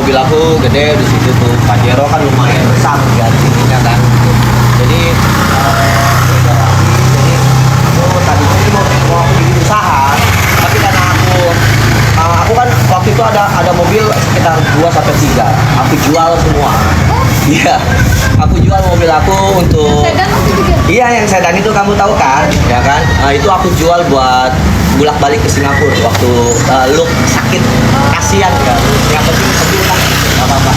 mobil aku gede di situ tuh. Pajero kan lumayan besar gajinya kan. Jadi jadi aku tadi ini mau aku bikin usaha, tapi karena aku kan waktu itu ada mobil sekitar 2 sampai 3. Aku jual semua. Iya, aku jual mobil aku untuk. Sedan itu juga. Iya, yang sedan itu kamu tahu kan, ya kan? Itu aku jual buat bolak balik ke Singapura waktu lu sakit, kasihan ya. Yang penting sembuh kan, nggak apa-apa.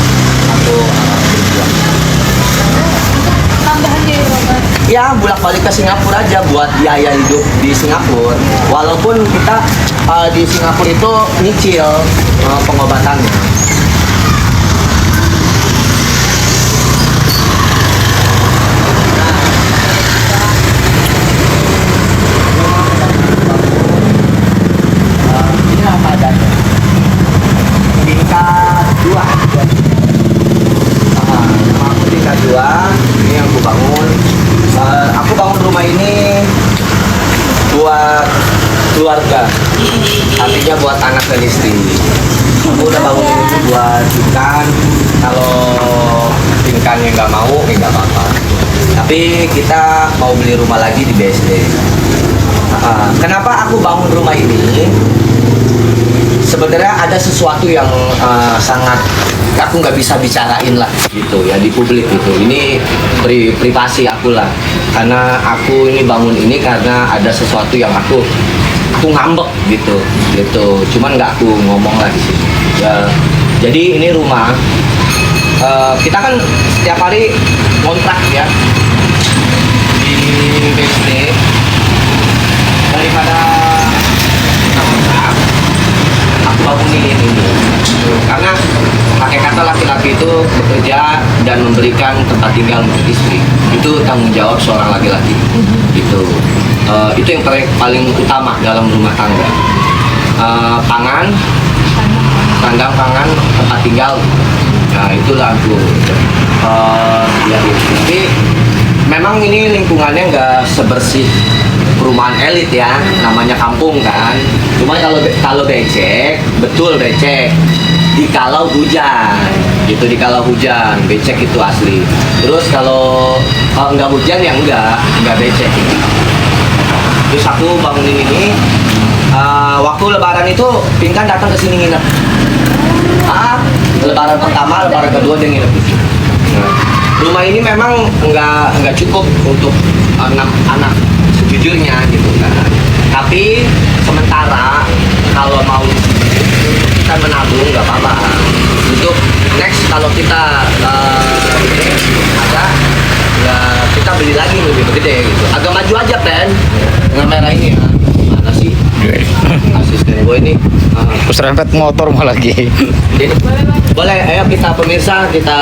Aku jual. Tambahannya ya Bapak. Ya, bolak balik ke Singapura aja buat biaya hidup di Singapura. Walaupun kita di Singapura itu nyicil pengobatannya. Ini yang aku bangun. Aku bangun rumah ini buat keluarga, artinya buat anak dan istri. Aku udah bangun ini buat ikan. Kalau ikannya nggak mau, ya nggak apa-apa. Tapi kita mau beli rumah lagi di BSD. Kenapa aku bangun rumah ini? Sebenarnya ada sesuatu yang sangat aku nggak bisa bicarain lah gitu ya di publik gitu. Ini privasi aku lah, karena aku ini bangun ini karena ada sesuatu yang aku ngambek gitu. Cuman nggak aku ngomong lah di sini ya. Jadi ini rumah kita kan setiap hari kontrak ya di BSD. Daripada aku bangunin ini karena pakai kata laki-laki itu bekerja dan memberikan tempat tinggal untuk istri, itu tanggung jawab seorang laki-laki gitu. Itu yang paling utama dalam rumah tangga. Pangan, sandang pangan, tempat tinggal, nah itulah aku ya. Tapi memang ini lingkungannya nggak sebersih perumahan elit ya, namanya kampung kan. Cuma kalau becek, betul becek. Dikalau hujan, gitu, dikalau hujan, becek itu asli. Terus kalau nggak hujan ya nggak becek. Terus aku bangunin ini, waktu lebaran itu Pinkan datang ke sini nginep. Lebaran pertama, lebaran kedua dia nginep. Nah, rumah ini memang nggak cukup untuk 6 anak sejujurnya gitu kan. Tapi sementara kalau mau kita menabung nggak apa-apa. Untuk next kalau kita ada ya kita beli lagi lebih gede gitu. Agak maju aja Pen dengan merah ini ya. Mana sih asisten gue ini? Serempet motor malah lagi. Jadi, boleh, ayo kita pemirsa kita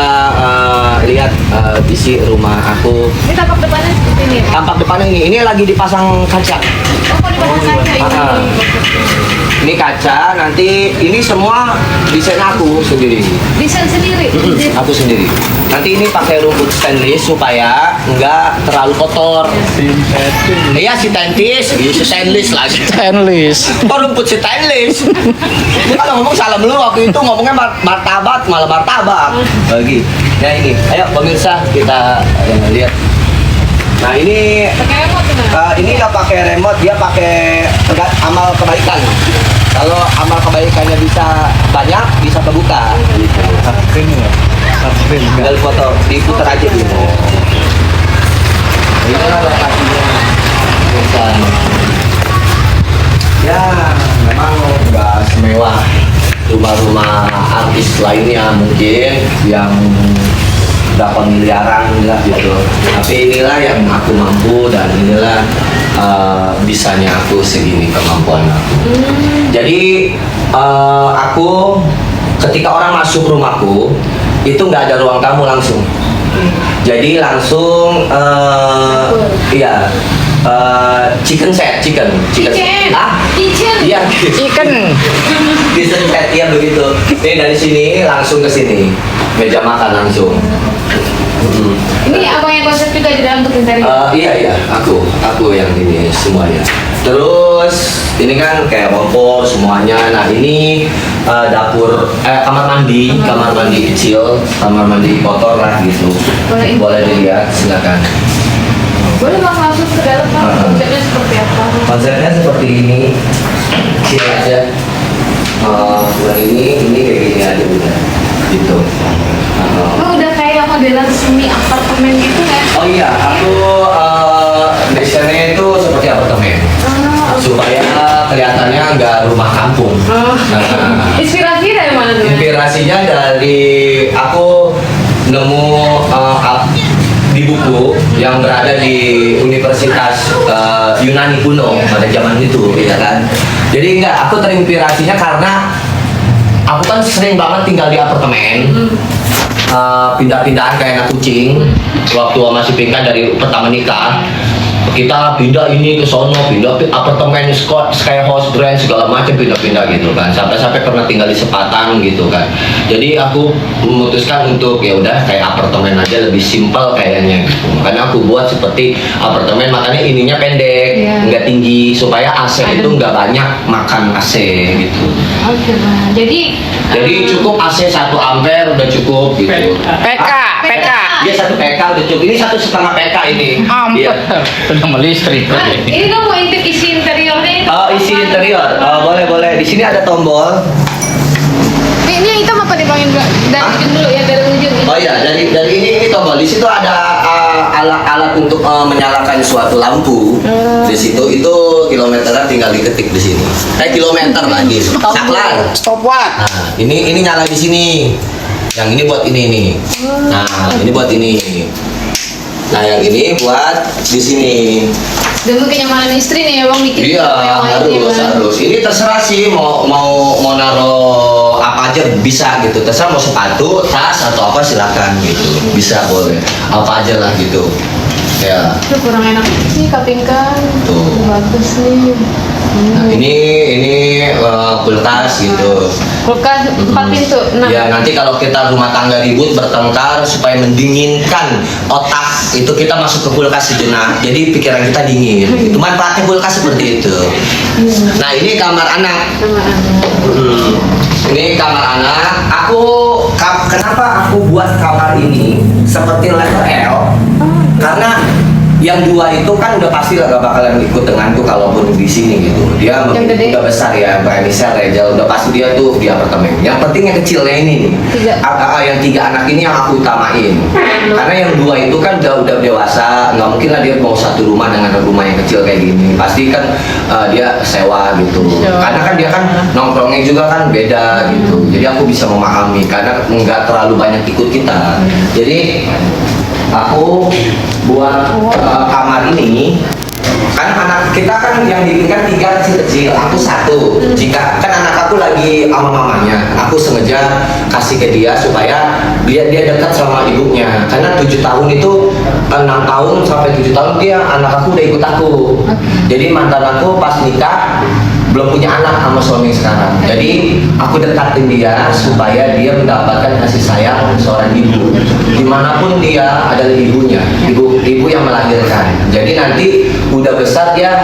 lihat isi rumah aku. Ini tampak depannya seperti ini ya Pak? Tampak depannya ini lagi dipasang kaca. Oh, kok dipasang kaca ini? Ini kaca, nanti ini semua desain aku sendiri. Desain sendiri? Aku sendiri. Nanti ini pakai rumput stainless supaya nggak terlalu kotor. Iya, sintetis, stainless lagi. Stainless. Kok rumput stainless? Dia kalau ngomong salah dulu waktu itu ngomongnya martabak malah martabak. Lagi. Nah ini, ayo pemirsa kita lihat. Nah ini Pakai remote gimana? ini nggak pakai remote, dia pakai amal kebaikan. Kalau amal kebaikannya bisa banyak, bisa terbuka. Gitu. Tinggal foto, diputar aja gitu. Inilah lokasinya. Ya, memang nggak semewah rumah-rumah artis lainnya mungkin yang berapa miliaran lah gitu. Tapi inilah yang aku mampu dan inilah bisanya aku segini kemampuan aku. Jadi aku ketika orang masuk rumahku itu nggak ada ruang tamu langsung. Jadi langsung iya chicken set. Kitchen. Iya, Chicken. kitchen set, iya begitu. Ini dari sini langsung ke sini, meja makan langsung. Ini abang yang konsep juga di dalam untuk interior? Iya, aku yang ini semuanya. Terus ini kan kayak kompor semuanya. Nah ini dapur, kamar mandi kecil, kamar mandi kotor lah gitu. Boleh dilihat, silakan. Boleh Bang langsung ke dalam Bang. Konsepnya seperti apa? Konsepnya seperti ini, sini aja. Bulan ini kayak gini aja udah, gitu. Oh, udah kayak modelan semi apartemen gitu kan? Oh iya, aku desainnya itu seperti apartemen, supaya kelihatannya nggak rumah kampung. Nah, Inspirasi dari mana tuh? inspirasinya dari aku nemu di buku yang berada di Universitas Yunani kuno pada zaman itu, ya kan. Jadi aku terinspirasinya karena aku kan sering banget tinggal di apartemen, pindah-pindahan kayak anak kucing. Waktu masih pingkan dari pertama nikah, kita pindah ini ke sono, pindah apartemen sky house brand segala macam, pindah-pindah gitu kan, sampai pernah tinggal di Sepatan gitu kan. Jadi aku memutuskan untuk ya udah kayak apartemen aja, lebih simpel kayaknya gitu. Makanya aku buat seperti apartemen, makanya ininya pendek, nggak tinggi, supaya AC itu nggak banyak makan AC gitu. Oke Bang. Jadi Cukup AC 1 ampere udah cukup gitu. PK. Dia 1 PK udah cukup. Ini 1,5 PK ini. Iya. Udah mau listrik. Bang, ini dong mau intip isi interiornya itu. Oh, isi interior. Boleh. Di sini ada tombol. Ini yang hitam apa nih Bang? Dari ujung dulu ya, dari ujung. Oh iya, dari ini tombol. Di situ ada alat-alat untuk menyalakan suatu lampu. Di situ itu kilometernya tinggal diketik di sini. Kilometer lagi. Saklar. Stopwatch. Nah, ini nyala di sini. Yang ini buat ini nih. Nah, ini buat ini. Nah, yang ini buat di sini. Demi kenyamanan istri nih ya Bang, bikin Iya, yang lainnya, Bang. harus. Ini terserah sih mau naruh apa aja bisa gitu. Terserah mau sepatu, tas atau apa silakan gitu. Bisa boleh. Apa aja lah gitu. Ya. Itu kurang enak sih kapingkan. Tuh. Bagus nih. Nah, ini kulkas gitu. Kulkas 4 pintu. Nah, Ya nanti kalau kita rumah tangga ribut bertengkar supaya mendinginkan otak itu kita masuk ke kulkas sejenak. Jadi pikiran kita dingin. Itu manfaatnya kulkas seperti itu. Nah ini kamar anak. sama anak. Ini kamar anak. Kenapa aku buat kamar ini seperti level L? Karena yang 2 itu kan udah pasti lah gak bakalan ikut denganku kalaupun di sini gitu. Dia Yang gede. udah besar ya, Mbak Anissa, Reza, udah pasti dia tuh di apartemen. Yang penting yang kecilnya ini nih. Yang 3 anak ini yang aku utamain. Karena yang 2 itu kan udah dewasa, nggak mungkin lah dia mau satu rumah dengan rumah yang kecil kayak gini. Pasti kan dia sewa gitu. Karena kan dia kan nongkrongnya juga kan beda gitu. Jadi aku bisa memahami karena nggak terlalu banyak ikut kita. Jadi aku buat kamar ini kan anak kita kan yang diinginkan 3 kecil-kecil, aku 1. Jika kan anak aku lagi sama mamanya, aku sengaja kasih ke dia supaya dia dekat sama ibunya. Karena 7 tahun itu 6 tahun sampai 7 tahun dia anak aku udah ikut aku. Jadi mantan aku pas nikah belum punya anak sama suami sekarang. Jadi aku dekatin dia supaya dia mendapatkan kasih sayang seorang ibu. Dimanapun dia adalah ibunya, ibu yang melahirkan. Jadi nanti udah besar dia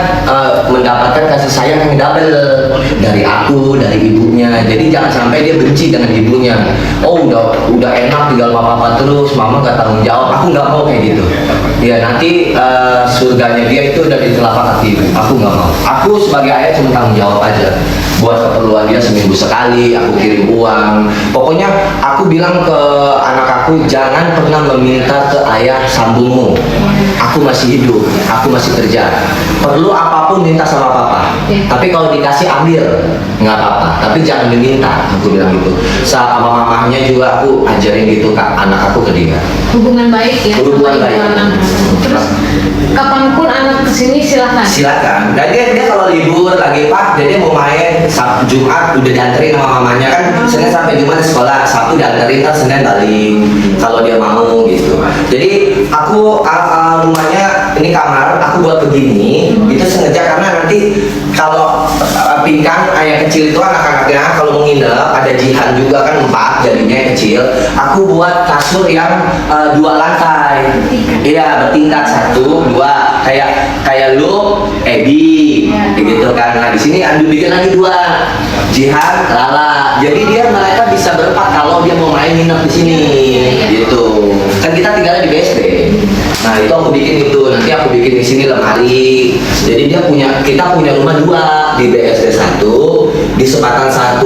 mendapatkan kasih sayang yang double dari aku, dari ibunya. Jadi jangan sampai dia benci dengan ibunya. Oh udah enak tinggal sama papa terus, mama gak tanggung jawab. Aku nggak mau kayak gitu. Ya nanti surganya dia itu udah di telapak kaki ibu. Aku nggak mau. Aku sebagai ayah cuma tanggung jawab aja buat keperluan dia seminggu sekali. Aku kirim uang. Pokoknya aku bilang ke anak aku jangan pernah meminta ke ayah sambungmu. Aku masih hidup, aku masih kerja. Perlu apapun minta sama papa. Tapi kalau dikasih ambil, nggak apa-apa. Tapi jangan diminta. Aku bilang gitu. Sama mamahnya juga aku ajarin gitu kak anak aku ke dia. Hubungan baik ya. Hubungan sama baik. ibu anak. Terus kapanpun anak kesini silahkan. Silakan. Dan dia kalau libur lagi pak, jadi mau main Sabtu Jumat udah dianterin sama mamanya kan Senin sampai Jumat di sekolah, Sabtu dianterin kan Senin balik kalau dia mau gitu. Jadi aku rumahnya ini kamar aku buat begini itu sengaja karena nanti kalau pingkan ayah kecil itu anak-anaknya kalau mau nginep ada jihan juga kan 4 jadinya yang kecil. Aku buat kasur yang 2 lantai. Iya bertingkat 1, 2 kayak lu Edi gitu kan. Nah di sini Andu bikin lagi 2, Jihan, Lala. Jadi mereka bisa berempat kalau dia mau main nginep di sini gitu. Kan kita tinggalnya di BSD. Nah itu aku bikin itu. Nanti aku bikin di sini lemari. Jadi kita punya rumah 2 di BSD 1, di Sepatan 1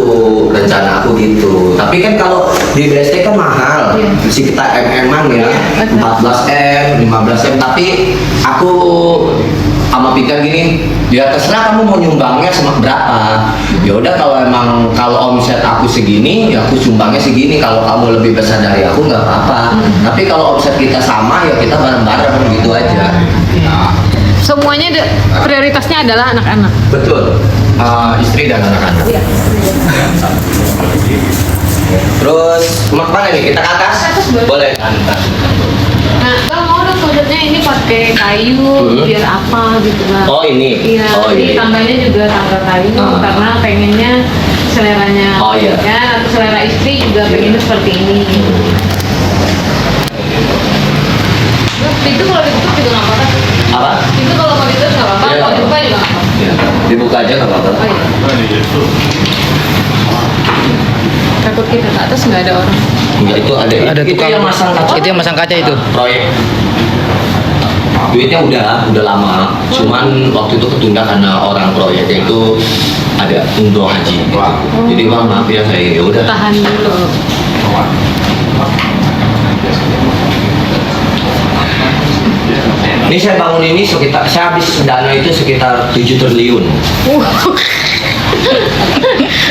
rencana aku gitu. Tapi kan kalau di BSD kan mahal. Mesti kita MM-an ya. 14M, 15M. Tapi aku sama Peter gini, ya terserah kamu mau nyumbangnya sama berapa. Ya udah kalau omset aku segini, ya aku sumbangnya segini. Kalau kamu lebih besar dari aku nggak apa-apa. Tapi kalau omset kita sama, ya kita bareng-bareng gitu aja. Nah, Semuanya prioritasnya adalah anak-anak. betul. Istri dan anak-anak. Terus mana nih? Kita ke atas? Atas, boleh. Boleh. Atas. Nah, kalau mau konsepnya ini pakai kayu, biar apa gitu kan? Oh ini. Iya, Oh jadi ini. tambahnya juga tambah kayu karena pengennya seleranya Oh, iya. ya, atau selera istri juga pengennya seperti ini. Terus itu kalau ditutup juga nggak apa-apa. Apa? Itu kalau mau ditutup nggak apa-apa, Iya, kalau nggak dibuka apa-apa. juga nggak apa-apa. Ya, dibuka aja nggak apa-apa. Oh, iya. Takut kita ke atas nggak ada orang. Enggak, itu ada. Ada itu tukang yang masang kaca. Itu yang masang kaca itu. Proyek. Duitnya udah lama. Cuman waktu itu ketunda karena orang proyeknya itu ada umroh haji. Gitu. Jadi bang maaf ya saya ya udah. Tahan dulu. Ini saya bangun ini saya habis dana itu sekitar 7 triliun.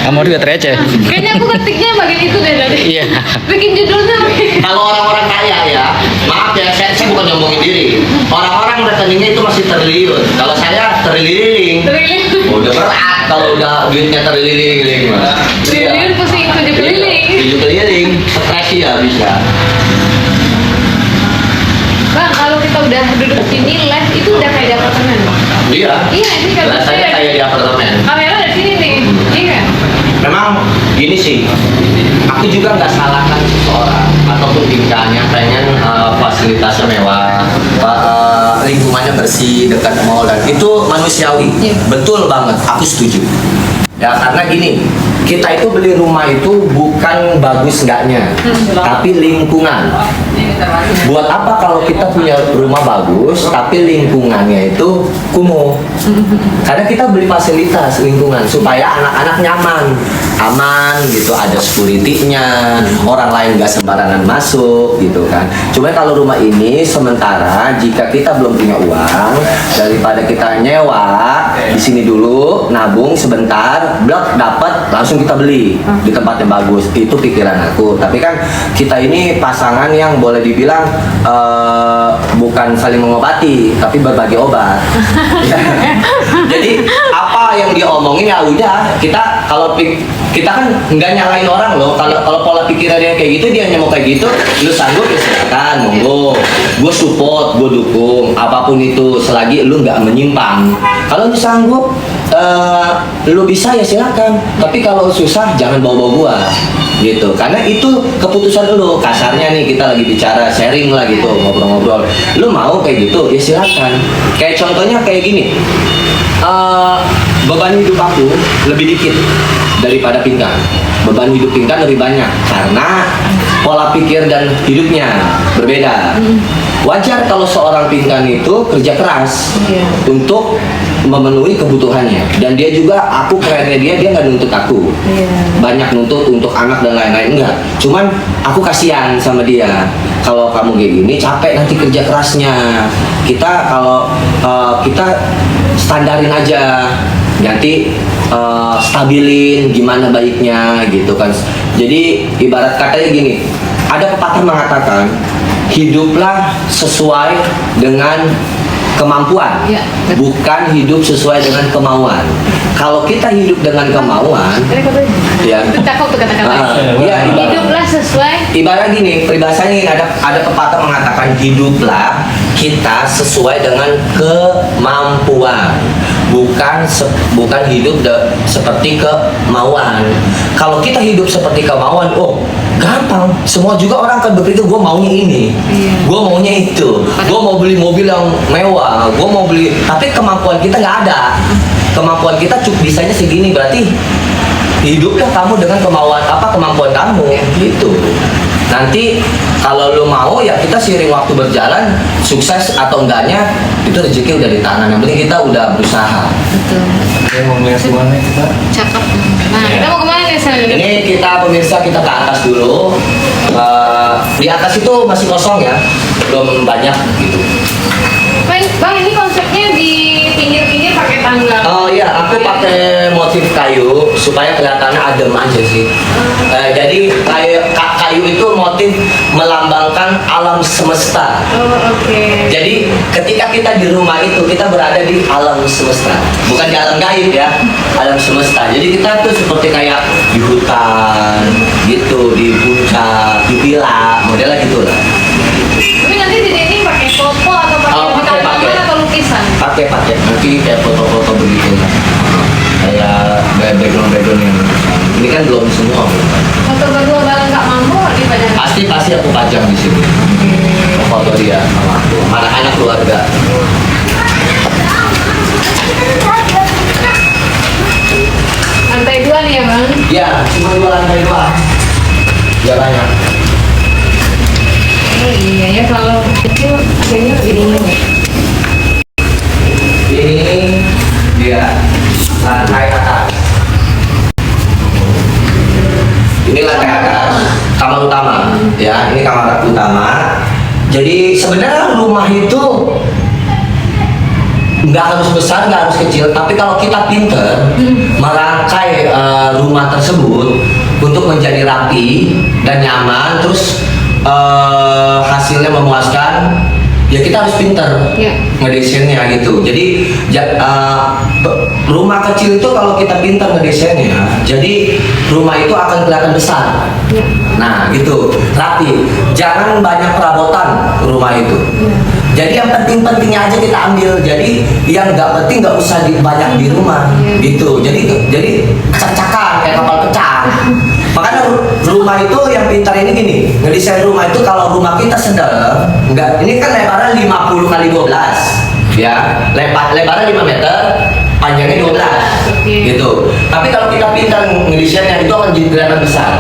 Kamu juga receh. Kayaknya aku ketiknya bagian itu deh tadi. Iya. Bikin judulnya. Kalau orang-orang kaya ya, maaf ya, saya bukan nyombongin diri. Orang-orang rekeningnya itu masih triliun. Kalau saya trililing. Triliun. Udah berat kalau udah duitnya trililing. Triliun pusing 7 keliling. 7 keliling, stres ya bisa. Bang, kalau kita udah duduk sini live itu udah kayak di apartemen. Iya. Iya, ini kan Rasanya kayak di apartemen. kamera dari sini nih. Iya kan? Memang gini sih, aku juga nggak salahkan seseorang ataupun tingkahnya pengen fasilitasnya mewah, lingkungannya bersih, dekat mall dan itu manusiawi. Iya. Betul banget, aku setuju. Ya karena gini, kita itu beli rumah itu bukan bagus enggaknya, tapi lingkungan. Buat apa kalau kita punya rumah bagus, tapi lingkungannya itu kumuh? Karena kita beli fasilitas lingkungan supaya anak-anak nyaman, aman gitu, ada security-nya, orang lain nggak sembarangan masuk gitu kan. Cuma kalau rumah ini sementara jika kita belum punya uang, daripada kita nyewa di sini dulu, nabung sebentar, blok dapat langsung kita beli di tempat yang bagus. Itu pikiran aku. Tapi kan kita ini pasangan yang boleh dibilang bukan saling mengobati, tapi berbagi obat. Jadi apa yang dia omongin ya udah, kita kita kan nggak nyalain orang loh. Kalau pola pikirnya dia kayak gitu, dia hanya mau kayak gitu, lu sanggup ya silakan, monggo. Gue support, gue dukung apapun itu selagi lu nggak menyimpang. Kalau lu sanggup, lu bisa ya silakan. Tapi kalau susah jangan bawa-bawa gua gitu. Karena itu keputusan lu. Kasarnya nih kita lagi bicara sharing lah gitu, ngobrol-ngobrol. Lu mau kayak gitu ya silakan. Kayak contohnya kayak gini. Beban hidup aku lebih dikit daripada Pinkan. Beban hidup Pinkan lebih banyak karena pola pikir dan hidupnya berbeda. Wajar kalau seorang Pinkan itu kerja keras untuk memenuhi kebutuhannya, dan dia juga, aku kerennya dia nggak nuntut aku banyak, nuntut untuk anak dan lain-lain enggak. Cuman aku kasihan sama dia, kalau kamu kayak gini capek nanti kerja kerasnya. Kita kalau kita standarin aja, nanti stabilin gimana baiknya gitu kan. Jadi ibarat katanya gini, ada pepatah mengatakan hiduplah sesuai dengan kemampuan, bukan hidup sesuai dengan kemauan. Kalau kita hidup dengan kemauan, ya, Itu cakep tuh kata-kata. ya Hiduplah sesuai. ibarat gini, peribahasanya ini ada pepatah mengatakan hiduplah kita sesuai dengan kemampuan, bukan hidup seperti kemauan. Kalau kita hidup seperti kemauan, oh gampang. Semua juga orang akan berpikir gue maunya ini, gue maunya itu, gue mau beli mobil yang mewah, gue mau beli. Tapi kemampuan kita nggak ada. Kemampuan kita bisanya segini, berarti hiduplah kamu dengan kemampuan kamu gitu. Nanti kalau lo mau ya kita seiring waktu berjalan, sukses atau enggaknya itu rezeki udah di tangan. Yang penting kita udah berusaha. Betul. Oke, mau melihat kemana kita? Cakep. Nah, kita mau kemana nih selanjutnya? Ini kita pemirsa kita ke atas dulu. Di atas itu masih kosong ya, belum banyak gitu. Bang, ini konsepnya di pinggir-pinggir pakai tangga. Oh iya, aku pakai motif kayu supaya kelihatannya adem aja sih. Jadi kayu itu motif melambangkan alam semesta. Oh, oke. Jadi ketika kita di rumah itu kita berada di alam semesta, bukan di alam gaib ya, alam semesta. Jadi kita tuh seperti kayak di hutan, gitu, di puncak, di villa, modelnya gitulah. Tapi nanti di sini pakai foto atau pakai tanaman atau lukisan? Pakai nanti kayak foto-foto begitu lah. Kayak background yang ini kan belum semua. Foto berdua bareng Kak Mambo dipajang. Pasti aku pajang di sini. Foto dia sama aku, anak-anak keluarga. Lantai 2 nih ya Bang? Ya, cuma 2 lantai doang. Ya banyak. Oh iya ya, kalau kecil kayaknya begini. Ini dia lantai atas. Ini lantai atas, kamar utama. Ya, ini kamar utama. Jadi sebenarnya rumah itu nggak harus besar, nggak harus kecil, tapi kalau kita pinter merangkai rumah tersebut untuk menjadi rapi dan nyaman, terus hasilnya memuaskan, ya kita harus pinter ngedesainnya gitu. Jadi rumah kecil itu kalau kita pinter ngedesainnya, jadi rumah itu akan kelihatan besar. Nah gitu, rapi. Jangan banyak perabotan rumah itu. Jadi yang penting-pentingnya aja kita ambil. Jadi yang nggak penting nggak usah banyak di rumah gitu. Jadi acak-acakan kayak kapal pecah. Makanya rumah itu yang pintar ini gini, ngedesain rumah itu kalau rumah kita sedang, enggak, ini kan lebarnya 50 kali 12 ya, lebarnya 5 meter, panjangnya 12 gitu. Tapi kalau kita pintar ngedesainnya itu akan jadi kelihatan besar.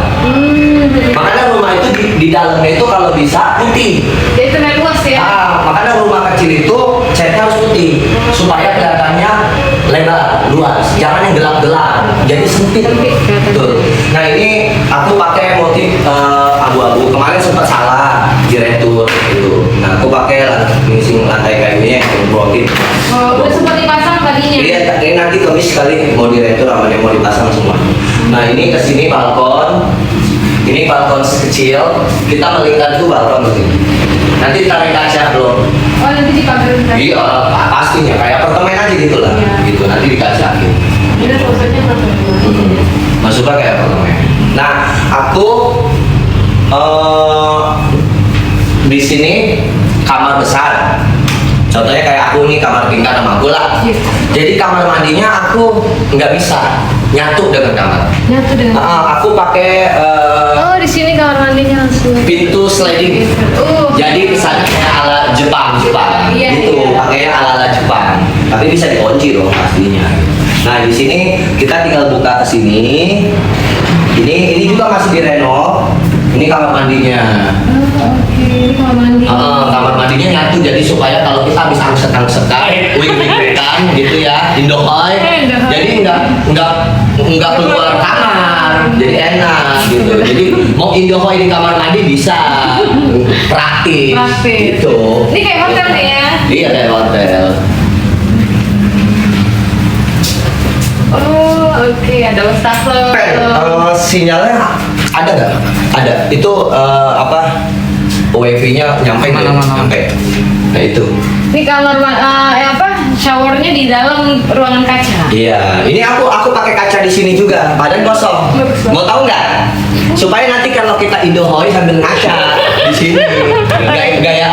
Makanya rumah itu di dalamnya itu kalau bisa putih. Jadi itu luas ya? Makanya rumah kecil itu catnya harus putih supaya kelihatannya lebar, luas. Jangan yang gelap-gelap, jadi sempit. Betul. Nah ini aku pakai motif abu-abu. Kemarin sempat salah diretur gitu. Nah aku pakai finishing lantai kayunya yang motif. Oh, udah sempat dipasang tadinya? Iya, ini nanti kemis sekali mau diretur sama dia mau dipasang semua. Nah ini kesini balkon. Ini balkon kecil. Kita melingkar tuh balkon begini. Nanti tarik kaca belum? Oh nanti dipagerin tadi? Iya, pastinya kayak apartemen aja gitu lah. Gitu, nanti dikacain. Ini maksudnya Masuknya kayak apartemen. Nah, aku di sini kamar besar. Contohnya kayak aku nih kamar tingkat sama aku lah. Jadi kamar mandinya aku nggak bisa nyatu dengan kamar. Nyatu dengan. Aku pakai oh di sini kamar mandinya langsung. pintu sliding. Jadi kesannya kayak ala Jepang Iya, gitu, iya. pakainya ala Jepang. Tapi bisa dikunci loh pastinya. Nah di sini kita tinggal buka ke sini. Ini juga masih direnov. Ini kamar mandinya. Oke, ini kamar mandi. Kamar mandinya nyatu, jadi supaya kalau kita habis angset-angsetan, wing-wing-kan gitu ya, indohoy, jadi nggak keluar kamar, jadi enak gitu. Jadi mau indohoy di kamar mandi bisa, praktis. Gitu. Ini kayak hotel nih ya? Iya kayak hotel. Oh oke, ada wastafel. Sinyalnya ada nggak? Ada. Itu apa? WiFi-nya nyampe nggak? Nyampe. Nah itu. Ini kamar showernya di dalam ruangan kaca. Iya, ini aku pakai kaca di sini juga, badan kosong. Mau tahu nggak? Supaya nanti kalau kita indohoy sambil ngaca di sini, gaya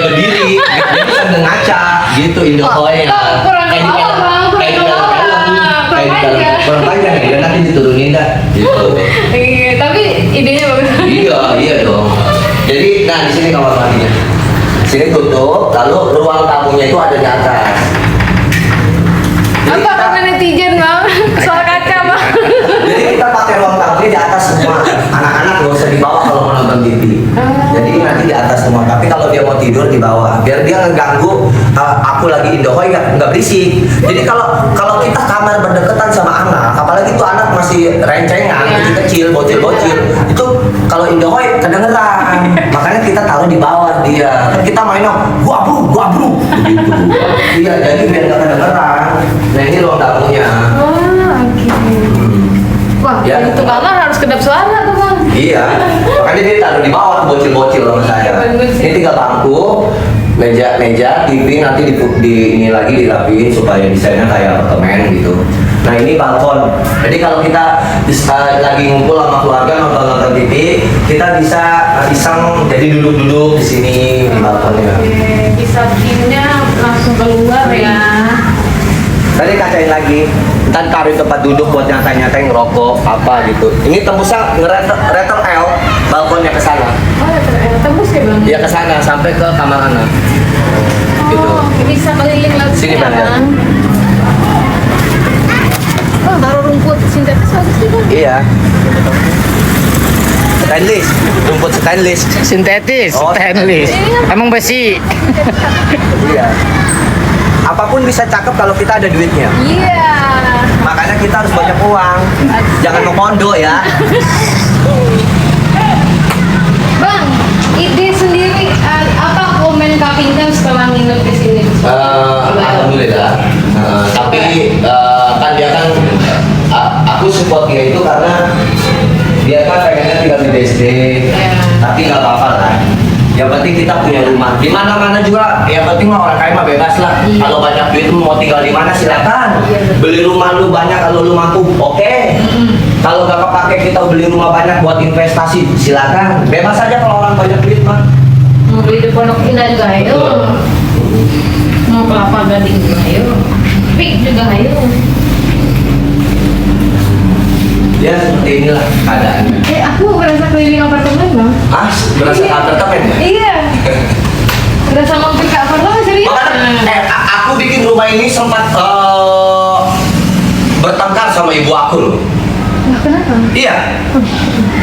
berdiri, jadi ada ngaca gitu Indohoy ya. Bang, kurang Kayak di apa, film- Bang? kayak di Kurang film- apa? kayak di film- Kurang kurang panjang ya, nanti diturunin dah gitu. Iya, tapi idenya bagus. Iya dong. Jadi, nah di sini kamar mandinya. Sini tutup, lalu ruang tamunya itu ada di atas. Jadi Apa kita- kata netizen bang? Soal kaca bang. Jadi kita pakai ruang tamunya di atas semua. Anak-anak nggak usah di bawah kalau mau nonton TV. Jadi nanti di atas semua. Tapi kalau dia mau tidur di bawah, biar dia ngeganggu aku lagi Indohoy nggak berisik. Jadi kalau kita kamar berdekatan sama anak, apalagi tuh anak masih rencengan, kecil, bocil, itu kalau Indohoy kedengeran. Makanya kita taruh di bawah dia. Kan kita mainnya gua bro, gitu. Iya, jadi biar nggak kedengeran. Nah ini ruang tamunya. Oh, oke. Wah, Ya. itu kamar harus kedap suara tuh bang. Iya, makanya dia taruh di bawah bocil-bocil sama saya. Bagus sih. Ini 3 bangku, meja, TV nanti di ini lagi dirapiin supaya desainnya kayak apartemen gitu. Nah ini balkon. Jadi kalau kita lagi ngumpul sama keluarga nonton TV, kita bisa iseng jadi duduk-duduk di sini di balkonnya. Oke, bisa view-nya langsung keluar ya. Tadi kacain lagi, ntar taruh tempat duduk buat nyantai-nyantai ngerokok apa gitu. Ini tembusnya ngereter L, balkonnya ke sana. Oh, tembus ya bang? Dia ke sana sampai ke kamar anak. Gitu. Oh, bisa keliling lagi Sini, ya Bang. bang. Oh, taruh rumput sintetis bagus sih bang. Iya. Stainless, rumput stainless. Sintetis, Oh, stainless. Emang besi. Iya. Apapun bisa cakep kalau kita ada duitnya. Iya. Makanya kita harus banyak uang. Jangan mau kondo ya. Bang, ide sendiri apa komen Kak Pinkan setelah nginep di sini? Alhamdulillah. Tapi kan dia kan aku support dia itu karena dia kan pengennya tinggal di BSD. Tapi nggak apa-apa lah. Yang penting kita punya rumah. Di mana-mana juga. Yang penting mah orang kaya mah bebas lah. Iya. Kalau banyak duit mau tinggal di mana silakan. Iya, betul. Beli rumah lu banyak kalau lu mampu, oke. Kalau nggak kepake kita beli rumah banyak buat investasi, silakan. Bebas aja kalau orang banyak duit mah. Mau beli di Pondok Indah juga ayo. Betul. Mau Kelapa Gading juga ayo. Pik juga ayo. Ya seperti inilah keadaannya. Aku berasa keliling apartemen bang. Ah, berasa apartemen ya? Iya. Berasa mampir ke apartemen serius. Makanya, aku bikin rumah ini sempat bertengkar sama ibu aku loh. Nah, kenapa? Iya,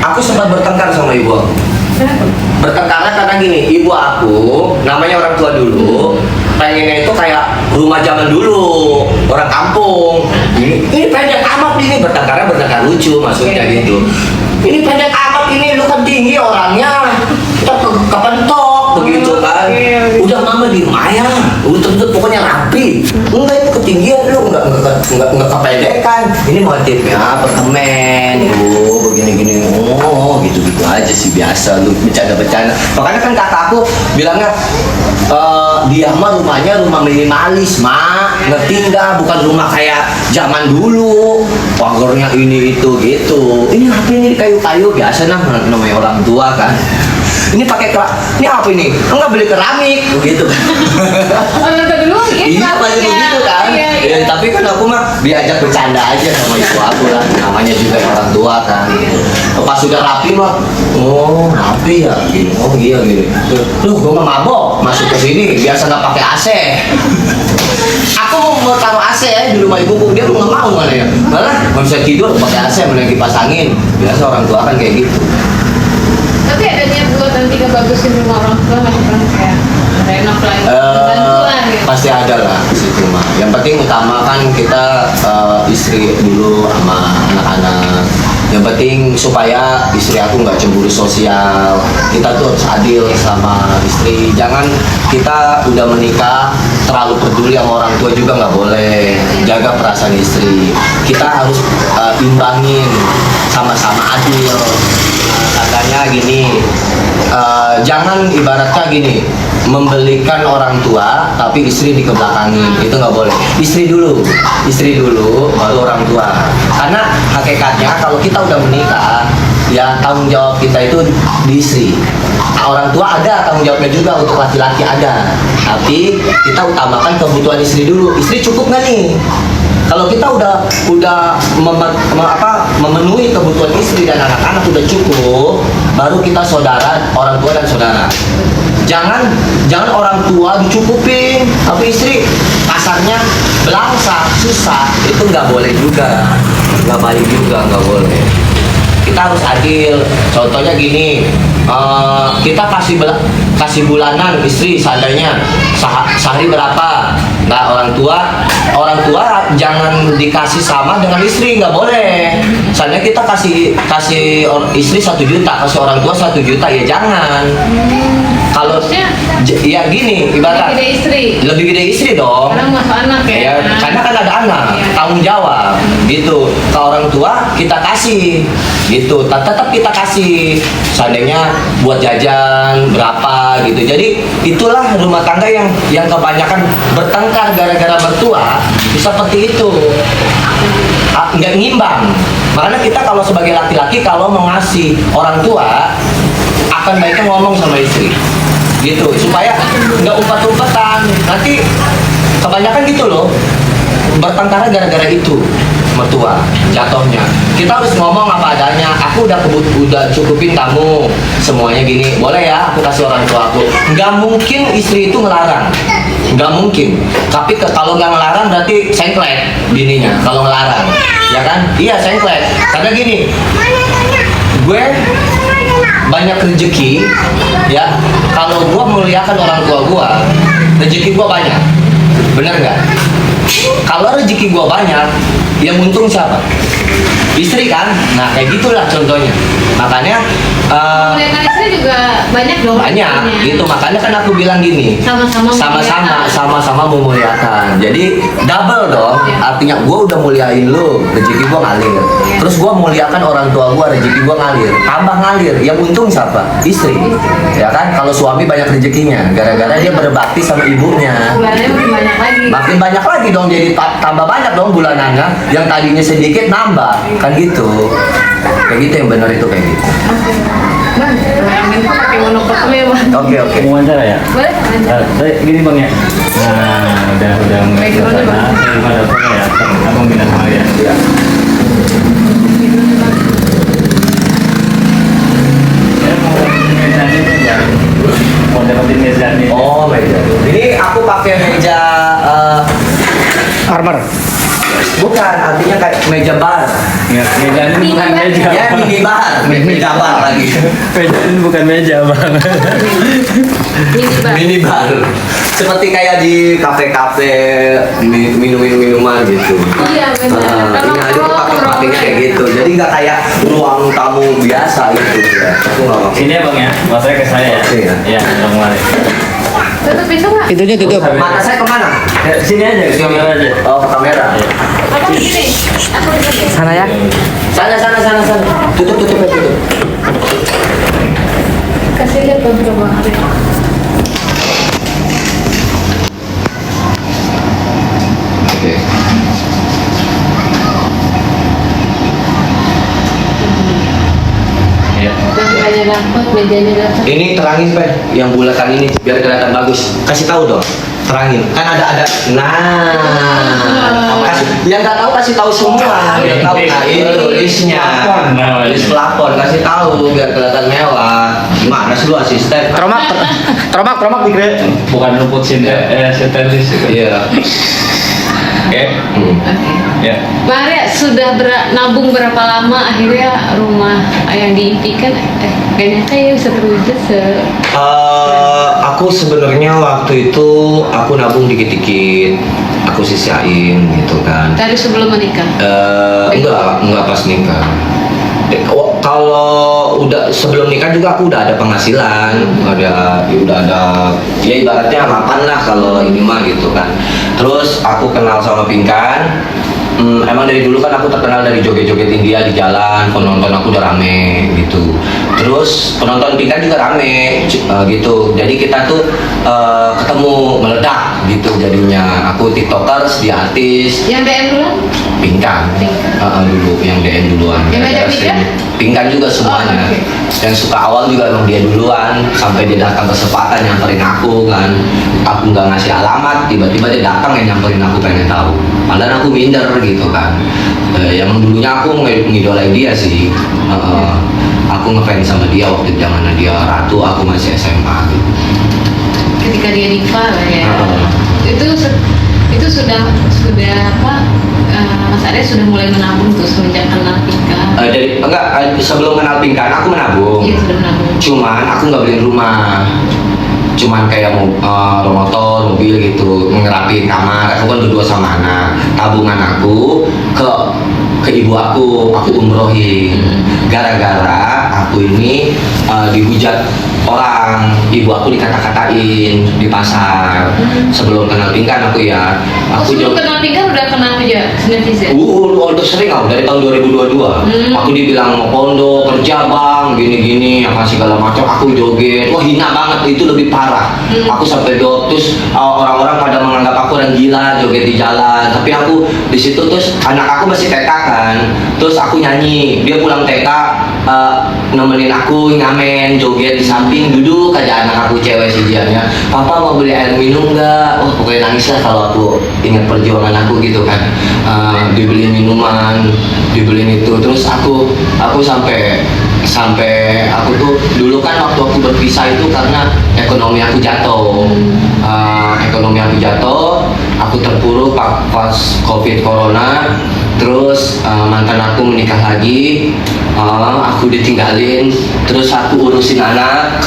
aku sempat bertengkar sama ibu aku. Kenapa? Bertengkarnya karena gini, ibu aku namanya orang tua dulu, pengennya itu kayak rumah zaman dulu, orang kampung. Ini pendek amat ini, bertengkar lucu maksudnya gitu. Ini pendek amat ini, lu kan tinggi orangnya, kita kepentok begitu kan. Udah mama di rumah ya, udah pokoknya rapi. Enggak itu ketinggian lu, enggak kependekan. Ini motifnya apartemen, bu, begini-gini. Oh, gitu-gitu aja sih biasa lu bercanda-bercanda. Makanya kan kakakku bilangnya dia mah rumahnya rumah minimalis, mak. Ngerti nggak? Bukan rumah kayak zaman dulu. Pagarnya ini itu gitu. Ini apa ini kayu-kayu biasa nah namanya orang tua kan. Ini pakai ini apa ini? Enggak beli keramik begitu kan. Orang tua dulu gitu. Iya, banyak begitu kan. Iya, iya. Ya, tapi kan aku mah diajak bercanda aja sama ibu aku lah. Namanya juga orang tua kan. Pas sudah rapi mah, oh rapi ya, gini. Oh iya gini. Lu gua mah mabok masuk ke sini biasa nggak pakai AC. Aku mau taruh AC ya di rumah ibuku, dia nggak mau mana ya. Malah kalau saya tidur pakai AC mana yang kipas angin. Biasa orang tua kan kayak gitu. Tapi ada niat buat nanti ngebagusin rumah orang tua nggak sih bang? Kayak renov lagi, bantuan gitu. Pasti ada lah di situ mah. Yang penting utama kan kita istri dulu sama anak-anak. Yang penting supaya istri aku nggak cemburu sosial. Kita tuh harus adil sama istri. Jangan kita udah menikah terlalu peduli sama orang tua juga nggak boleh. Jaga perasaan istri. Kita harus imbangin, sama-sama adil. Katanya gini, jangan ibaratnya gini, membelikan orang tua tapi istri dikebelakangin, itu nggak boleh. Istri dulu baru orang tua. Karena hakikatnya kalau kita udah menikah ya tanggung jawab kita itu di istri. Orang tua ada tanggung jawabnya juga, untuk laki-laki ada. Tapi kita utamakan kebutuhan istri dulu. Istri cukup nggak nih? Kalau kita udah memenuhi kebutuhan istri dan anak-anak udah cukup, baru kita saudara, orang tua dan saudara. Jangan orang tua dicukupin, tapi istri kasarnya belangsa, susah, itu nggak boleh juga, nggak baik juga, nggak boleh. Kita harus adil. Contohnya gini, kita kasih bulanan istri seandainya sehari berapa. Nah, orang tua jangan dikasih sama dengan istri, nggak boleh. Soalnya kita kasih istri 1 juta, kasih orang tua 1 juta, ya jangan. Kalau ya gini, ibarat lebih gede istri dong. Karena masuk anak ya. Karena kan ada anak, tanggung jawab gitu. Ke orang tua kita kasih gitu, tetap kita kasih. Seandainya buat jajan berapa gitu. Jadi itulah rumah tangga yang kebanyakan bertengkar gara-gara mertua, seperti itu. Nggak ngimbang. Makanya kita kalau sebagai laki-laki kalau mengasihi orang tua, akan baiknya ngomong sama istri gitu, supaya nggak umpat-umpatan. Nanti kebanyakan gitu loh, bertengkar gara-gara itu mertua jatuhnya. Kita harus ngomong apa adanya. Aku udah cukupin kamu semuanya gini, boleh ya aku kasih orang tua aku. Nggak mungkin istri itu ngelarang, nggak mungkin. Tapi kalau nggak ngelarang berarti sengklet bininya. Kalau ngelarang, ya kan? Iya sengklet. Karena gini, gue banyak rezeki, ya. Kalau gue muliakan orang tua gue, rezeki gue banyak. Bener nggak? Kalau rezeki gue banyak, yang untung siapa? Istri kan? Nah kayak gitulah contohnya. Makanya Muliakan istri juga banyak dong. banyak gitu. Makanya kan aku bilang gini, sama-sama memuliakan. Jadi double dong. Artinya gue udah muliain lu, rezeki gue ngalir. Terus gue muliakan orang tua gue, rezeki gue ngalir. Tambah ngalir. Yang untung siapa? Istri. Ya kan? Kalau suami banyak rezekinya, gara-gara dia berbakti sama ibunya. Bulannya makin banyak lagi. Makin banyak lagi dong, jadi tambah banyak dong bulanannya. Yang tadinya sedikit nambah, kan gitu. Kayak gitu yang benar itu kayak gitu. Bang, yang itu pakai monokromo ya bang. Oke. Mau wawancara ya? Boleh? Gini bang ya. Nah, udah mulai ke Background-nya, sana. Bang. Saya pada apa ya? Abang minat sama ya. Ya. Saya mau meja ini ya. Mau dapetin meja ini. Oh meja. Ini aku pakai meja armor. bukan, artinya kayak meja bar. Ya, meja ini bukan meja. Ya mini bar, meja bar lagi. Meja ini bukan meja bang. Mini bar. Seperti kayak di kafe-kafe minum-minuman gitu. Iya benar. Ini aja aku pakainya kayak gitu. Jadi nggak kayak ruang tamu biasa gitu ya. Aku nggak pakai. Sini ya bang ya. Maksudnya ke saya ya. Oke, ya. Ya, udah mulai. Tutup pintu nggak? Pintunya tutup. Mata saya kemana? Sini aja, ke kamera aja. Oh ke kamera. Apa begini? Aku di sini. Sana ya. Sana. Tutup. Kasih lihat kontrol bang Arya. Oke. Iya. Tangkanya dapat, mejanya dapat. Ini terangin Pak, yang bulatan ini biar kelihatan bagus. Kasih tahu dong, terangin. Kan ada. Nah, yang nggak tahu kasih tahu semua. Biar tahu. Nah itu listnya. List pelakon kasih tahu biar kelihatan mewah. Gimana sih lu asisten? Tromak dikira. Bukan rumput sini ya, setelis. Iya. Oke. Ya. Bang Arya sudah nabung berapa lama akhirnya rumah yang diimpikan ternyata ya bisa terwujud Aku sebenarnya waktu itu aku nabung dikit-dikit, aku sisain gitu kan. dari sebelum menikah. Enggak pas nikah. Kalau udah sebelum nikah juga aku udah ada penghasilan, udah ada ya ibaratnya mapan lah kalau ini mah gitu kan. Terus aku kenal sama Pinkan. Emang dari dulu kan aku terkenal dari joget-joget India di jalan, penonton aku udah rame gitu. Terus penonton Pinkan juga rame gitu. Jadi kita tuh ketemu meledak gitu jadinya. Aku tiktokers, dia artis. Yang DM dulu? Pingkan. Dulu yang DM duluan. Yang ngajak Gara-gara nikah? sering. Pingkan juga semuanya. Oh, oke. Yang suka awal juga emang dia duluan, sampai dia datang kesempatan nyamperin aku kan. Aku nggak ngasih alamat, tiba-tiba dia datang yang nyamperin aku, pengen tahu. Padahal aku minder gitu kan. Yang dulunya aku ngidolain dia sih. Aku ngefans sama dia waktu zamannya dia Ratu, aku masih SMA gitu. Ketika dia nikah lah ya. Itu sudah apa? Mas Arya sudah mulai menabung tuh semenjak kenal Pingkan. Sebelum kenal Pingkan aku menabung. Iya, sudah menabung. Cuman aku nggak beliin rumah. Cuman kayak motor, mobil gitu, ngerapiin kamar. Aku kan berdua sama anak. Tabungan aku ke ibu aku umrohin. Gara-gara aku ini dihujat orang, ibu aku dikata-katain di pasar. Sebelum kenal Pingkan aku ya. Sebelum kenal Pingkan udah kenal aja netizen? Udah sering aku dari tahun 2022. Aku dibilang mau pondok, kerja bang, gini-gini, apa segala macam. Aku joget, wah hina banget, itu lebih parah. Aku sampai terus orang-orang pada menganggap aku orang gila joget di jalan. Tapi aku di situ terus anak aku masih TK kan, terus aku nyanyi. Dia pulang TK nemenin aku ngamen joget di samping, duduk aja anak aku cewek sih dianya. Papa mau beli air minum nggak? Oh pokoknya nangis lah kalau aku ingat perjuangan aku gitu kan. Dibeliin minuman, dibeliin itu. Terus aku sampai aku tuh dulu kan waktu aku berpisah itu karena ekonomi aku jatuh. Ekonomi aku jatuh, aku terpuruk pas COVID Corona. Terus mantan aku menikah lagi, aku ditinggalin. Terus aku urusin anak,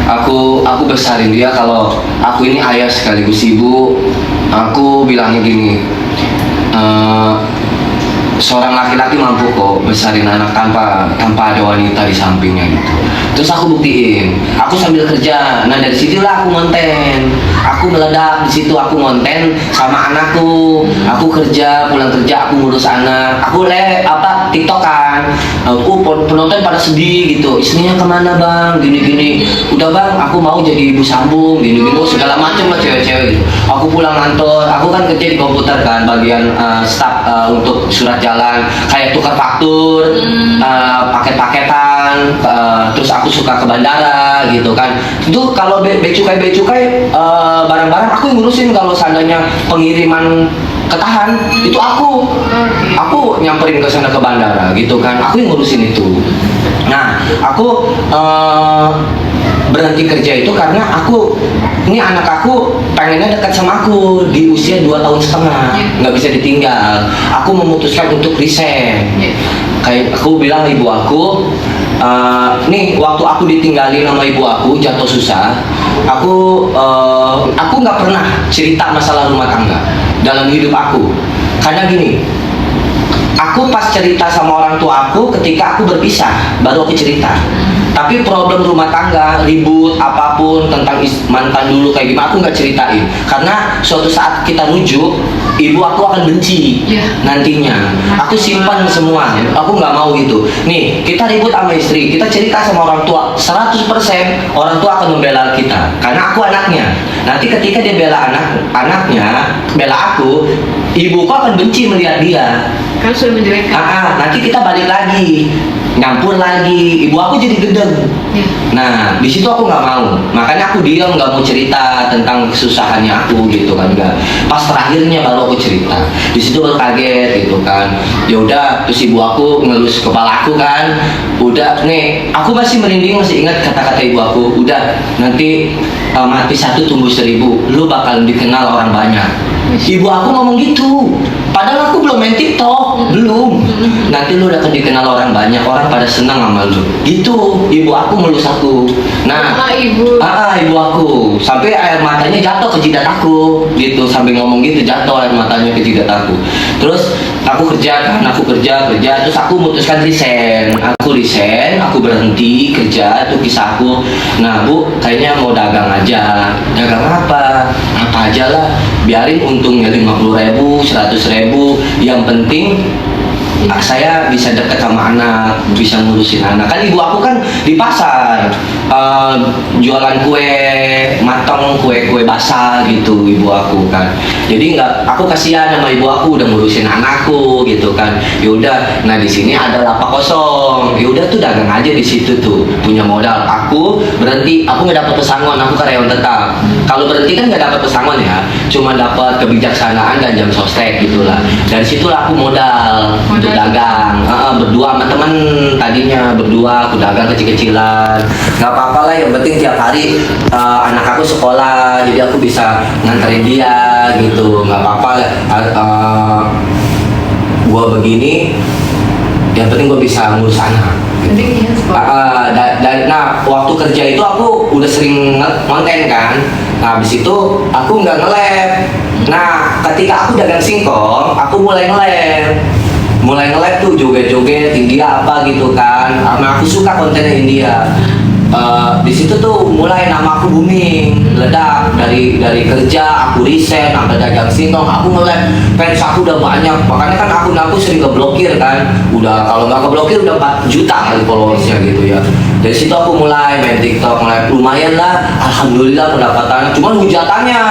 aku besarin dia. Kalau aku ini ayah sekaligus ibu, aku bilangnya gini, seorang laki-laki mampu kok besarin anak tanpa ada wanita di sampingnya gitu. Terus aku buktiin, aku sambil kerja. Nah dari situlah aku konten, aku meledak di situ. Aku konten sama anakku, aku kerja, pulang kerja aku ngurus anak, aku tiktokan. Aku penonton pada sedih gitu, istrinya kemana bang, gini-gini. Udah bang, aku mau jadi ibu sambung, gini-gini segala macam lah cewek-cewek gitu. Aku pulang kantor, aku kan kerja di komputer kan, bagian staff untuk surat jalan, kayak tukar faktur, paket-paketan. Terus aku suka ke bandara gitu kan. Itu kalau becukai barang-barang aku yang ngurusin. Kalau seandainya pengiriman ketahan itu aku nyamperin ke sana ke bandara gitu kan, aku yang ngurusin itu. Nah aku berhenti kerja itu karena ini anak aku pengennya dekat sama aku di usia 2 tahun setengah, nggak bisa ditinggal. Aku memutuskan untuk resign. Kayak aku bilang ibu aku, nih waktu aku ditinggalin sama ibu aku jatuh susah, aku nggak pernah cerita masalah rumah tangga dalam hidup aku. Karena gini, aku pas cerita sama orang tua aku ketika aku berpisah, baru aku cerita. Tapi problem rumah tangga, ribut, apapun tentang mantan dulu kayak gimana, aku nggak ceritain. Karena suatu saat kita rujuk, ibu aku akan benci nantinya. Aku simpan semua, aku nggak mau gitu. Nih, kita ribut sama istri, kita cerita sama orang tua, 100% orang tua akan membela kita. Karena aku anaknya. Nanti ketika dia bela anaknya, bela aku, ibuku akan benci melihat dia. Kan sudah menjelekkan. Nanti kita balik lagi, nyampur lagi, ibu aku jadi gedeng. Nah di situ aku nggak mau, makanya aku diam, nggak mau cerita tentang kesusahannya aku gitu kan. Enggak, pas terakhirnya baru aku cerita. Di situ baru kaget gitu kan. Ya udah, terus ibu aku ngelus kepala aku kan. Udah nih, aku masih merinding, masih ingat kata-kata ibu aku. Udah, nanti mati 1 tumbuh 1000, lu bakal dikenal orang banyak. Ibu aku ngomong gitu. Padahal aku belum main TikTok, belum. Nanti lu udah dikenal orang banyak, orang pada senang sama lu. Gitu, ibu aku melus aku. Nah, ibu aku sampai air matanya jatuh ke jidat aku, gitu. Sambil ngomong gitu jatuh air matanya ke jidat aku. Terus aku kerja, terus aku memutuskan resign. Aku berhenti kerja, itu kisahku. Nah bu, kayaknya mau dagang aja. Dagang apa? Apa aja lah. Biarin untungnya 50.000, 100.000. Yang penting saya bisa dekat sama anak, bisa ngurusin anak. Kan ibu aku kan di pasar jualan kue matang, kue basah gitu ibu aku kan. Jadi aku kasihan sama ibu aku udah ngurusin anakku gitu kan. Yaudah, nah di sini ada lapak kosong. Yaudah tuh dagang aja di situ tuh, punya modal. Aku berhenti, aku nggak dapat pesangon, aku karyawan tetap. Kalau berhenti kan nggak dapat pesangon ya, cuma dapat kebijaksanaan dan jam sostek gitulah. Dari situlah aku modal untuk dagang. Berdua sama temen, tadinya berdua aku dagang kecil-kecilan. Nggak apa-apa lah, yang penting tiap hari anak aku sekolah, jadi aku bisa nganterin dia gitu. Nggak apa-apa gua begini, yang penting gua bisa ngurus anak. Nah, waktu kerja itu aku udah sering konten kan. Nah, habis itu aku nggak nge-lab. Nah, ketika aku dagang singkong, aku mulai nge-lab tuh, joget-joget India apa gitu kan. Nah, aku suka kontennya India. Di situ tuh mulai nama aku booming, meledak. Dari kerja aku riset sampai dagang singkong, aku nge-lab, fans aku udah banyak. Makanya kan akun aku sering keblokir kan. Udah kalau nggak keblokir udah 4 juta kali followersnya gitu ya. Dari situ aku mulai main TikTok, lumayan lah, alhamdulillah pendapatannya. Cuman hujatannya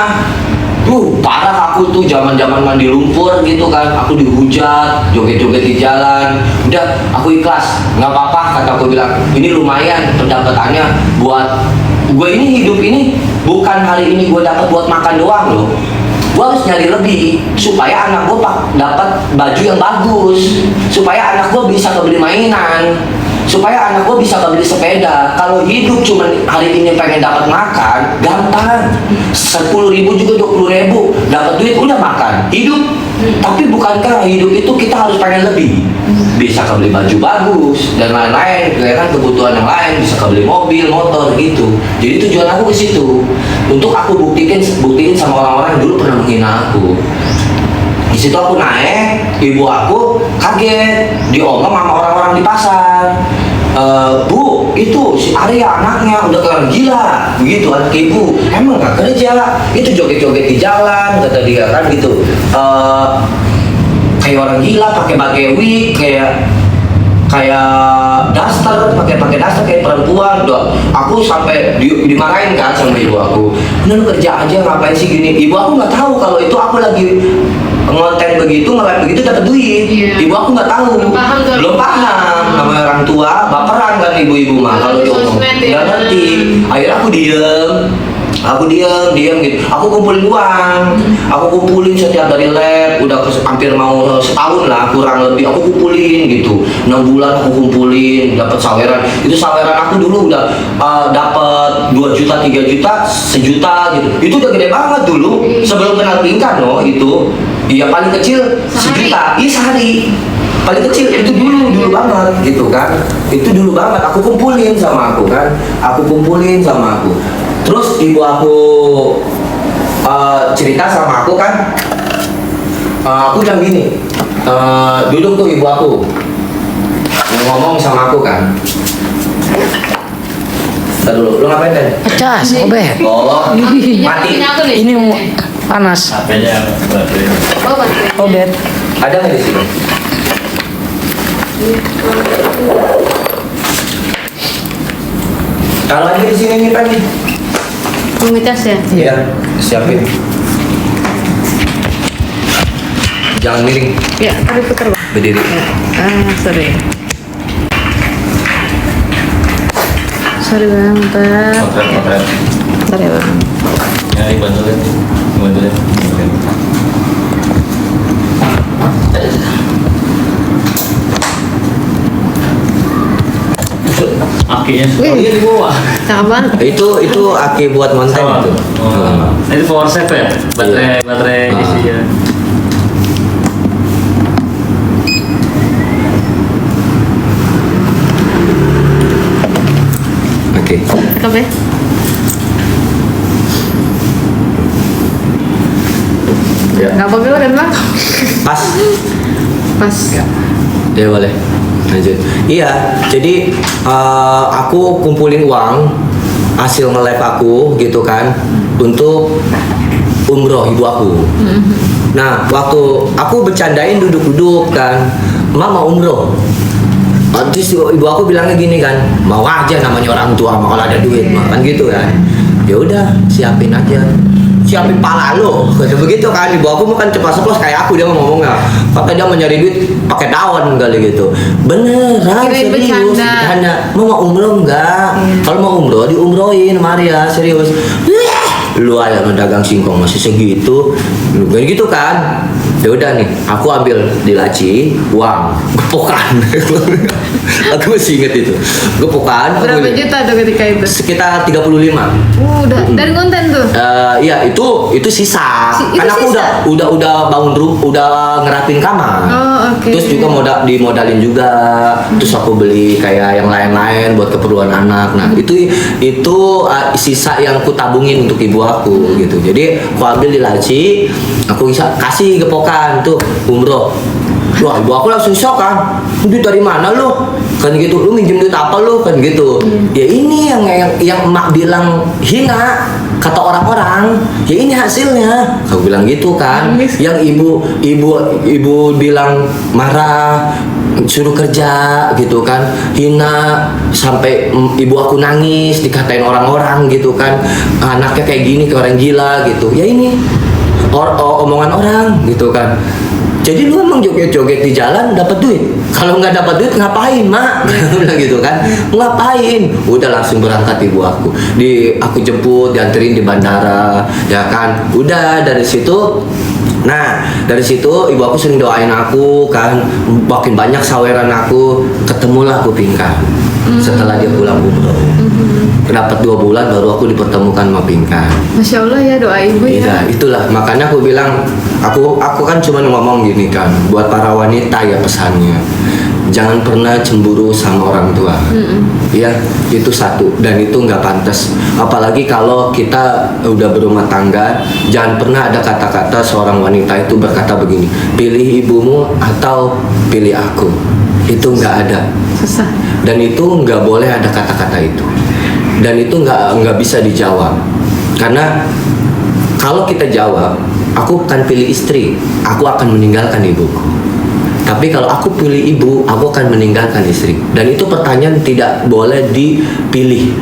parah, aku tuh zaman mandi lumpur gitu kan, aku dihujat, joget-joget di jalan. Udah, aku ikhlas, nggak apa-apa, kata aku bilang, ini lumayan pendapatannya buat gue. Ini hidup ini bukan hari ini gue dapat buat makan doang loh. Gue harus nyari lebih supaya anak gue dapat baju yang bagus, supaya anak gue bisa kebeli mainan, supaya anak gue bisa kebeli sepeda. Kalau hidup cuma hari ini pengen dapat makan, gampang. 10.000 juga 20.000 dapat duit udah makan. Hidup, tapi bukankah hidup itu kita harus pengen lebih? Bisa kebeli baju bagus dan lain-lain, ya kan, kebutuhan yang lain, bisa kebeli mobil, motor gitu. Jadi tujuan aku ke situ, untuk aku buktiin sama orang-orang yang dulu pernah menghina aku. Di situ aku naik, ibu aku kaget, diomong sama orang-orang di pasar. Bu, itu si Arya anaknya udah kelar gila, begitu anak ibu. Emang nggak kerja, itu joget-joget di jalan, kata dia kan gitu. Kayak orang gila, pakai wig, kayak daster, pakai daster kayak perempuan. Doh, aku sampai dimarahin kan sama ibu aku. Nah, lu kerja aja, ngapain sih gini? Ibu aku nggak tahu kalau itu aku lagi ngonten begitu, nge-live begitu dapat duit. Ibu aku nggak tahu, belum paham. Sama orang tua, baperan kan ibu-ibu mah kalau diomong, nggak ngerti. Akhirnya aku diem gitu. Aku kumpulin uang, aku kumpulin setiap dari lab, udah hampir mau setahun lah kurang lebih. Aku kumpulin gitu, 6 bulan aku kumpulin, dapat saweran. Itu saweran aku dulu udah dapat 2 juta, 3 juta, 1 juta gitu. Itu udah gede banget dulu, sebelum kenal Pinkan loh itu. Iya, paling kecil 1 juta, iya sehari. Paling kecil itu dulu banget gitu kan. Itu dulu banget aku kumpulin sama aku kan. Terus ibu aku cerita sama aku kan, aku bilang gini, duduk tuh ibu aku ngomong sama aku kan. Ntar dulu, lu ngapain kan? Cas, obet. Oh, mati. Ini panas. HP-nya baterai. Obet. Ada nggak di sini? Kalau aja di sini nih Pak nih. Komunitas ya? Iya, siapin. Jangan miring, Ya, taruh putar Bang. berdiri. Sorry. Sorry Bang, bentar. Potret. Bentar ya Bang. Ya, dibantu lihat. Akinya. Wih. Oh iya di bawah. Cakep banget. Itu aki buat konten itu. Itu power save ya? Baterai Ah. isinya. Oke. Cakep ya? Ya. Nggak apa-apa kan Bang? Pas. Pas. Ya boleh. Lanjut. Iya, jadi aku kumpulin uang hasil nge-live aku gitu kan untuk umroh ibu aku. Nah, waktu aku bercandain duduk-duduk kan, Mama umroh. Terus ibu aku bilangnya gini kan, mau aja namanya orang tua, mau kalau ada duit mah kan gitu kan. Ya udah, siapin aja. Siapin pala lo, kata begitu kan. Ibu aku kan ceplos-ceplos kayak aku, dia ngomongnya. Kata dia mau nyari duit pakai daun kali gitu. Beneran, Kirain serius. bercanda. Bercanda. Mau umroh enggak? Kalau mau umroh diumrohin, Maria, serius. Lu aja dagang singkong masih segitu, lu kayak gitu kan. Ya udah nih, aku ambil di laci uang gepokan. Aku masih inget itu, gepokan. Berapa juta tuh ketika itu? Sekitar 35. Udah dari konten tuh. Iya itu sisa. Itu Kan aku sisa? udah bangun udah ngerapin kamar. Oh, oke. Terus juga dimodalin juga. Terus aku beli kayak yang lain-lain buat keperluan anak. Nah itu sisa yang aku tabungin untuk ibu aku gitu. Jadi aku ambil di laci, aku bisa kasih gepokan tuh umroh. Wah, ibu aku langsung shock kan. Duit dari mana lu? Kan gitu. Lu minjem duit apa lu? Kan gitu. Ya ini yang emak bilang hina kata orang-orang. Ya ini hasilnya. Aku bilang gitu kan. Yang ibu bilang marah, suruh kerja gitu kan, hina sampai ibu aku nangis dikatain orang-orang gitu kan, anaknya kayak gini kayak orang gila gitu. Ya ini omongan orang gitu kan. Jadi lu emang joget-joget di jalan dapat duit? Kalau nggak dapat duit ngapain, Mak? Bilang gitu kan. Ngapain? Udah langsung berangkat ibu aku. Aku jemput, dianterin di bandara, ya kan. Udah dari situ. Nah, dari situ ibu aku sering doain aku kan, makin banyak saweran aku, ketemulah aku Pinkan. Setelah dia pulang umroh. Dapat 2 bulan baru aku dipertemukan sama Pinkan. Masya Allah ya doa ibu ya. Iya, itulah makanya aku bilang, aku kan cuma ngomong gini kan, buat para wanita ya pesannya, jangan pernah cemburu sama orang tua. Ya, itu satu, dan itu nggak pantas. Apalagi kalau kita udah berumah tangga, jangan pernah ada kata-kata seorang wanita itu berkata begini, pilih ibumu atau pilih aku. Itu nggak ada. Susah. Dan itu nggak boleh ada kata-kata itu. Dan itu nggak bisa dijawab. Karena kalau kita jawab, aku akan pilih istri, aku akan meninggalkan ibuku. Tapi kalau aku pilih ibu, aku akan meninggalkan istri. Dan itu pertanyaan tidak boleh dipilih.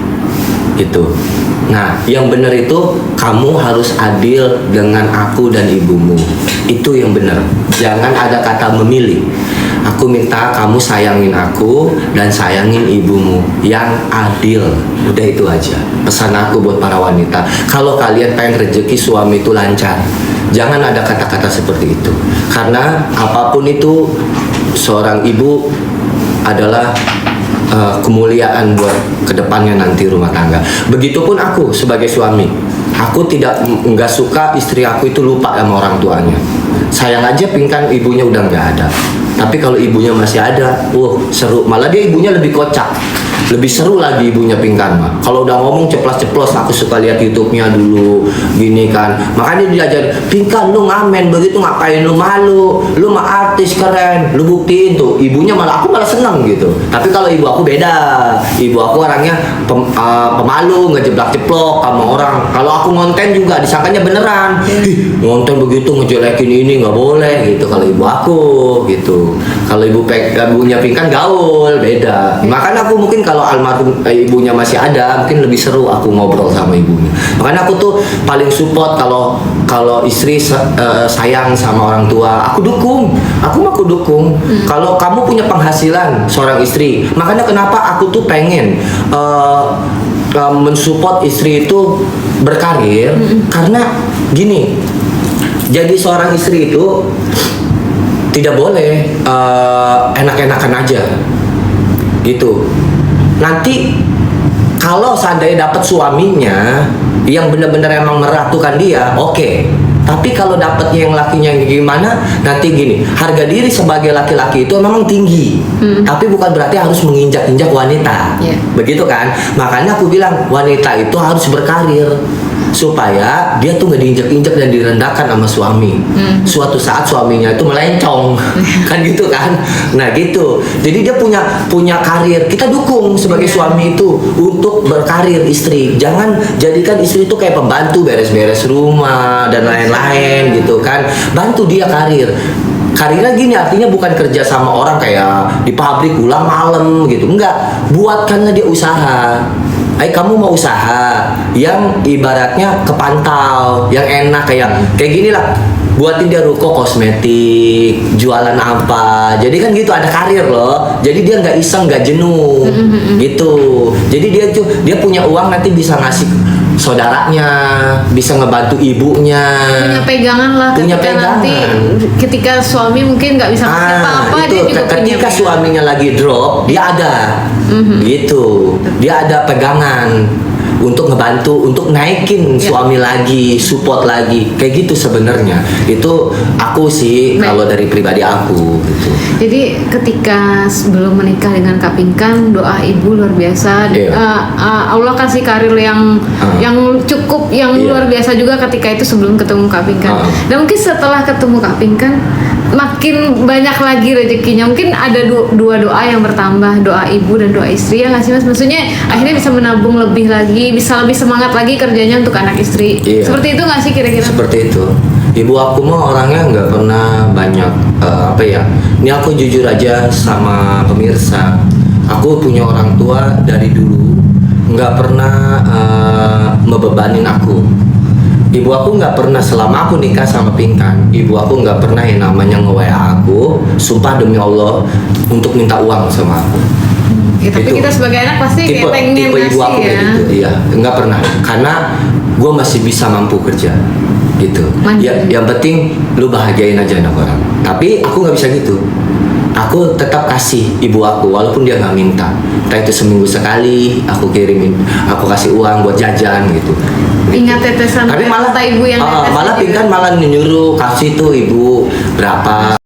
Itu. Nah, yang benar itu kamu harus adil dengan aku dan ibumu. Itu yang benar. Jangan ada kata memilih. Aku minta kamu sayangin aku dan sayangin ibumu yang adil. Udah itu aja pesan aku buat para wanita. Kalau kalian pengen rezeki suami itu lancar, jangan ada kata-kata seperti itu. Karena apapun itu, seorang ibu adalah kemuliaan buat kedepannya nanti rumah tangga. Begitupun aku sebagai suami, aku nggak suka istri aku itu lupa sama orang tuanya. Sayang aja Pinkan ibunya udah nggak ada. Tapi kalau ibunya masih ada, seru. Malah dia ibunya lebih kocak, lebih seru lagi ibunya Pinkan mah. Kalau udah ngomong ceplos-ceplos, aku suka lihat YouTube-nya dulu, gini kan. Makanya diajar, Pinkan lu ngamen begitu ngapain lu malu? Lu mah artis keren, lu buktiin tuh. Ibunya aku malah seneng gitu. Tapi kalau ibu aku beda. Ibu aku orangnya pemalu, ngejeblak-jeblok sama orang. Kalau aku ngonten juga disangkanya beneran. Ih, ngonten begitu ngejelekin ini nggak boleh gitu. Kalau ibu aku gitu. Kalau ibunya Pinkan gaul, beda. Makanya aku mungkin kalau almarhum ibunya masih ada, mungkin lebih seru aku ngobrol sama ibunya. Makanya aku tuh paling support kalau istri sayang sama orang tua, aku dukung. Aku dukung. Kalau kamu punya penghasilan seorang istri, makanya kenapa aku tuh pengen mensupport istri itu berkarir, karena gini, jadi seorang istri itu tidak boleh enak-enakan aja gitu. Nanti kalau seandainya dapat suaminya yang benar-benar emang meratukan dia, oke. Tapi kalau dapatnya yang lakinya yang gimana, nanti gini, harga diri sebagai laki-laki itu memang tinggi, tapi bukan berarti harus menginjak-injak wanita. Begitu kan? Makanya aku bilang wanita itu harus berkarir supaya dia tuh nggak diinjak-injak dan direndahkan sama suami. Suatu saat suaminya itu melencong, kan gitu kan? Nah gitu. Jadi dia punya karir. Kita dukung sebagai suami itu untuk berkarir istri. Jangan jadikan istri itu kayak pembantu beres-beres rumah dan lain-lain gitu kan. Bantu dia karir. Karirnya gini, artinya bukan kerja sama orang kayak di pabrik pulang malam gitu. Enggak, buatkanlah dia usaha. Kamu mau usaha yang ibaratnya kepantau, yang enak kayak gini lah. Buatin dia ruko kosmetik, jualan apa. Jadi kan gitu, ada karir loh. Jadi dia nggak iseng, nggak jenuh, gitu. Jadi dia punya uang, nanti bisa ngasih saudaranya, bisa ngebantu ibunya. Punya pegangan lah. Punya ketika pegangan. nanti ketika suami mungkin nggak bisa kasih apa-apa, itu dia juga punya ketika pegangan. suaminya lagi drop, dia ada, gitu. Dia ada pegangan untuk ngebantu, untuk naikin suami lagi, support lagi, kayak gitu sebenarnya. Itu aku sih Baik. kalau dari pribadi aku, gitu. Jadi ketika sebelum menikah dengan Kak Pinkan, doa ibu luar biasa. Iya. Allah kasih karir yang cukup, yang Iya. luar biasa juga ketika itu sebelum ketemu Kak Pinkan. Dan mungkin setelah ketemu Kak Pinkan, makin banyak lagi rezekinya. Mungkin ada dua doa yang bertambah, doa ibu dan doa istri, ya nggak sih Mas? Maksudnya akhirnya bisa menabung lebih lagi, bisa lebih semangat lagi kerjanya untuk anak istri. Iya. Seperti itu nggak sih kira-kira? Seperti itu. Ibu aku mah orangnya nggak pernah banyak apa ya. Ini aku jujur aja sama pemirsa. Aku punya orang tua dari dulu nggak pernah ngebebanin aku. Ibu aku nggak pernah, selama aku nikah sama Pinkan, ibu aku nggak pernah yang namanya nge-WA aku, sumpah demi Allah, untuk minta uang sama aku. Ya, tapi Itu. kita sebagai anak pasti kayak pengen tipe ibu ngasih aku ya. kayak gitu, iya, nggak pernah, karena gue masih bisa mampu kerja, gitu. Mandiri. Yang penting lu bahagiain aja anak orang. Tapi aku nggak bisa gitu. Aku tetap kasih ibu aku walaupun dia nggak minta. Entah itu seminggu sekali aku kirimin, aku kasih uang buat jajan gitu. Ingat tetesan Tapi malah mata ibu yang netes malah gitu. Pinkan malah nyuruh kasih tuh ibu berapa